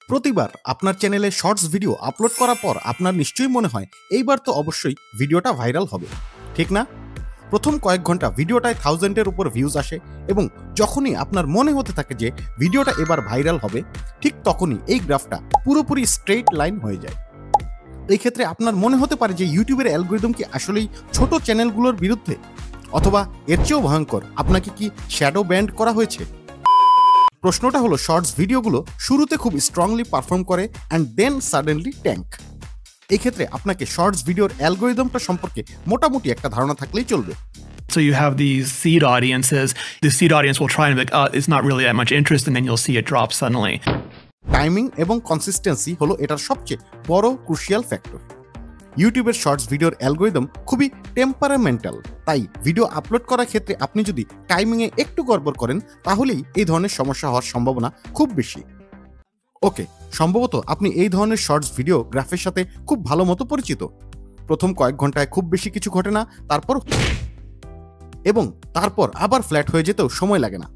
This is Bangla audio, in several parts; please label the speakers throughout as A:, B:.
A: প্রতিবার আপনার চ্যানেলে শর্টস ভিডিও আপলোড করার পর আপনার নিশ্চয়ই মনে হয় এইবার তো অবশ্যই ভিডিওটা ভাইরাল হবে, ঠিক না? প্রথম কয়েক ঘন্টা ভিডিওটায় 1000-এর উপর ভিউজ আসে এবং যখনই আপনার মনে হতে থাকে যে ভিডিওটা এবার ভাইরাল হবে, ঠিক তখনই এই গ্রাফটা পুরোপুরি স্ট্রেইট লাইন হয়ে যায়। এই ক্ষেত্রে আপনার মনে হতে পারে যে ইউটিউবের অ্যালগরিদম কি আসলেই ছোট চ্যানেলগুলোর বিরুদ্ধে, অথবা এর চেয়েও ভয়ঙ্কর, আপনাকে কি শ্যাডো ব্যান্ড করা হয়েছে? প্রশ্নটা হলো, শর্টস ভিডিওগুলো শুরুতে খুব স্ট্রংলি পারফর্ম করে অ্যান্ড দেন সাডেনলি ট্যাঙ্ক। এই ক্ষেত্রে আপনাকে শর্টস ভিডিওর অ্যালগরিদমটা সম্পর্কে মোটামুটি একটা ধারণা থাকলেই চলবে।
B: So you have these seed audiences. The seed audience will try and be like, it's not really that much interest, and then you'll see it drop suddenly.
A: Timing এবং কনসিস্টেন্সি হলো এটার সবচেয়ে বড় ক্রুশিয়াল ফ্যাক্টর। ইউটিউবের শর্টস ভিডিওর অ্যালগরিদম খুবই টেম্পারামেন্টাল, তাই ভিডিও আপলোড করার ক্ষেত্রে আপনি যদি টাইমিংয়ে একটু গড়বড় করেন তাহলেই এই ধরনের সমস্যা হওয়ার সম্ভাবনা খুব বেশি। ওকে, সম্ভবত আপনি এই ধরনের শর্টস ভিডিও গ্রাফের সাথে খুব ভালো মতো পরিচিত। প্রথম কয়েক ঘন্টায় খুব বেশি কিছু ঘটে না, তারপর আবার ফ্ল্যাট হয়ে যেতেও সময় লাগে না।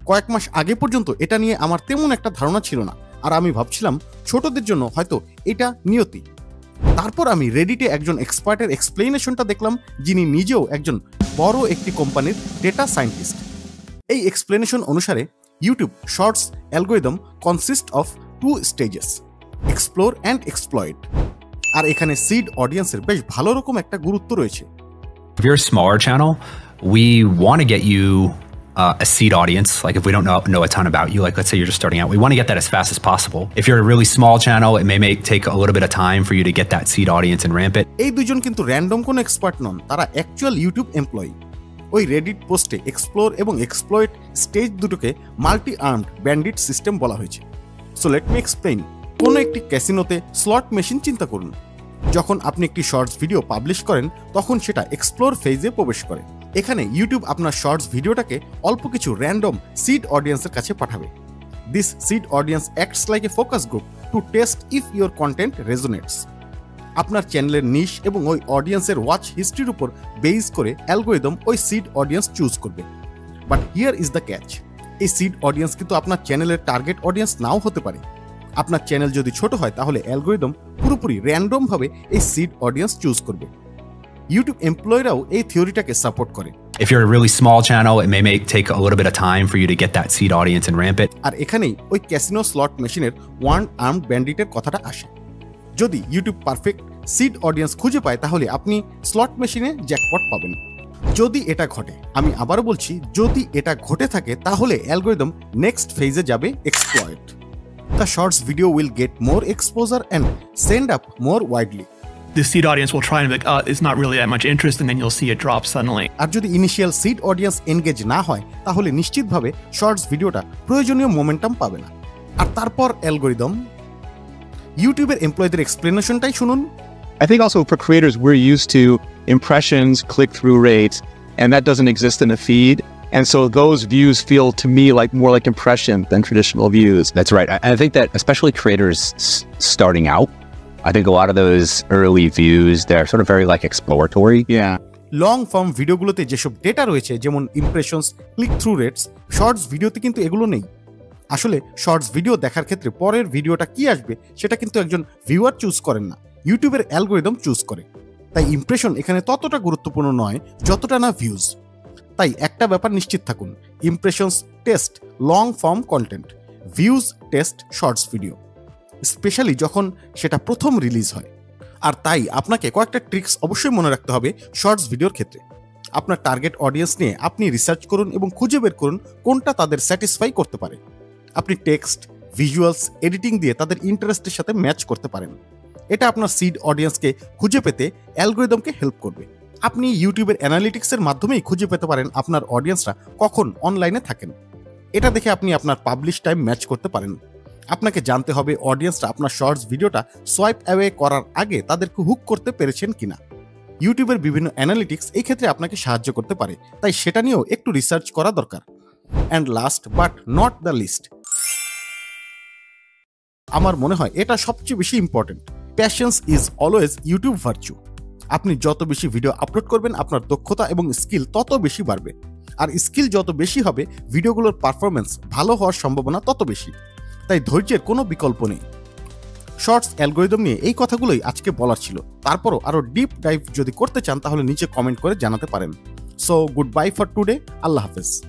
A: কয়েক মাস আগে পর্যন্ত এটা নিয়ে আমার তেমন একটা ধারণা ছিল না, আর আমি ভাবছিলাম ছোটদের জন্য হয়তো এটা নিয়তি। তারপর আমি রেডিটে একজন এক্সপার্টের এক্সপ্লেনেশনটা দেখলাম, যিনি নিজেও একজন বড় একটি কোম্পানির ডেটা সায়েন্টিস্ট। এই এক্সপ্লেনেশন অনুসারে YouTube shorts algorithm consist of 2 stages, explore and exploit. আর এখানে সিড অডিয়েন্সের বেশ ভালো রকম একটা গুরুত্ব রয়েছে।
C: If you're a smaller channel, we want to get you a seed audience. Like if we don't know a ton about you, like let's say you're just starting out, we want to get that as fast as possible. If you're a really small channel, it may take a little bit of time for you to get that seed audience and ramp it.
A: এই দুজন কিন্তু র্যান্ডম কোনো এক্সপার্ট নন, তারা অ্যাকচুয়াল ইউটিউব এমপ্লয়ি। ওই রেডিট পোস্টে এক্সপ্লোর এবং এক্সপ্লয়েট স্টেজ দুটোকে মাল্টি আর্মড ব্যান্ডিট সিস্টেম বলা হয়েছে। So let me explain. কোনো একটি ক্যাসিনোতে স্লট মেশিন চিন্তা করুন। যখন আপনি একটি শর্টস ভিডিও পাবলিশ করেন তখন সেটা এক্সপ্লোর ফেজে প্রবেশ করে। এখানে ইউটিউব আপনার শর্টস ভিডিওটাকে অল্প কিছু র্যান্ডম সিড অডিয়েন্সের কাছে পাঠাবে। This seed audience acts like a focus group to test if your content resonates. আপনার চ্যানেলের নিশ এবং ওই অডিয়েন্সের ওয়াচ হিস্ট্রির উপর বেস করে অ্যালগরিদম ওই সিড অডিয়েন্স চুজ করবে। But here is the catch, এই সিড অডিয়েন্স কিন্তু আপনার চ্যানেলের টার্গেট অডিয়েন্স নাও হতে পারে। আপনার চ্যানেল যদি ছোট হয় তাহলে অ্যালগরিদম পুরোপুরি র্যান্ডম ভাবে এই সিড অডিয়েন্স চুজ করবে। ইউটিউব এমপ্লয়িরাও এই থিওরিটাকে সাপোর্ট করে।
C: If you're a really small channel, it may take a little bit of time for you to get that seed audience and ramp it.
A: আর এখানেই ওই ক্যাসিনো স্লট মেশিনের ওয়ান আর্মড ব্যান্ডিটের কথাটা আসে। যদি ইউটিউব পারফেক্ট সিড অডিয়েন্স খুঁজে পায় তাহলে আপনি স্লট মেশিনে জ্যাকপট পাবেন। যদি এটা ঘটে, আমি আবারও বলছি, যদি এটা ঘটে থাকে তাহলে অ্যালগরিদম নেক্সট ফেজে যাবে exploit. The shorts video will get more exposure and send up more widely.
B: The seed audience will try and be like, it's not really that much interest, and then you'll see it drop suddenly.
A: আর যদি ইনিশিয়াল সিড অডিয়েন্স এনগেজ না হয় তাহলে নিশ্চিতভাবে শর্টস ভিডিওটা প্রয়োজনীয় মোমেন্টাম পাবে না। আর তারপর অ্যালগরিদম। ইউটিউবের এমপ্লয়ীদের এক্সপ্লেনেশনটাই শুনুন।
D: I think also for creators, we're used to impressions, click-through rates, and that doesn't exist in the feed. And so those views feel to me like more like impressions than traditional views.
C: That's right. I think that especially creators starting out, I think a lot of those early views, they're sort of very like exploratory.
D: Yeah.
A: Long form ভিডিওগুলোতে যেসব ডেটা রয়েছে, যেমন impressions, click through rates, shorts ভিডিওতে কিন্তু এগুলো নেই। আসলে শর্টস ভিডিও দেখার ক্ষেত্রে পরের ভিডিওটা কি আসবে সেটা কিন্তু একজন ভিউয়ার চুজ করেন না, ইউটিউবের অ্যালগরিদম চুজ করে। তাই ইমপ্রেশন এখানে ততটা গুরুত্বপূর্ণ নয় যতটা না ভিউজ। তাই একটা ব্যাপার নিশ্চিত থাকুন, impressions test long form content, views test shorts video, specially যখন সেটা প্রথম রিলিজ হয়। আর তাই আপনাকে কয়েকটা ট্রিক্স অবশ্যই মনে রাখতে হবে শর্টস ভিডিওর ক্ষেত্রে। আপনার টার্গেট অডিয়েন্স নিয়ে আপনি রিসার্চ করুন এবং খুঁজে বের করুন কোনটা তাদের স্যাটিসফাই করতে পারে। আপনি টেক্সট, ভিজুয়ালস, এডিটিং দিয়ে তাদের ইন্টারেস্টের সাথে ম্যাচ করতে পারেন। এটা আপনার সিড অডিয়েন্সকে খুঁজে পেতে অ্যালগরিদমকে হেল্প করবে। আপনি ইউটিউবের অ্যানালিটিক্সের মাধ্যমেই খুঁজে পেতে পারেন আপনার অডিয়েন্সরা কখন অনলাইনে থাকেন। এটা দেখে আপনি আপনার পাবলিশ টাইম ম্যাচ করতে পারেন। আপনাকে জানতে হবে অডিয়েন্সরা আপনার শর্টস ভিডিওটা সোয়াইপ অ্যাওয়ে করার আগে তাদেরকে হুক করতে পেরেছেন কিনা। ইউটিউবের বিভিন্ন অ্যানালিটিক্স এই ক্ষেত্রে আপনাকে সাহায্য করতে পারে, তাই সেটা নিয়েও একটু রিসার্চ করা দরকার। And last but not the least, আমার মনে হয় এটা সবচেয়ে বেশি important, passions is always YouTube virtue. আপনি যত বেশি ভিডিও আপলোড করবেন আপনার দক্ষতা এবং স্কিল তত বেশি বাড়বে, আর স্কিল যত বেশি হবে ভিডিওগুলোর পারফরমেন্স ভালো হওয়ার সম্ভাবনা তত বেশি। তাই ধৈর্যের কোনো বিকল্প নেই। শর্টস অ্যালগোরিদম নিয়ে এই কথাগুলোই আজকে বলার ছিল। তারপরও আরও ডিপ ডাইভ যদি করতে চান তাহলে নিচে কমেন্ট করে জানাতে পারেন। So good bye for today, Allah হাফেজ।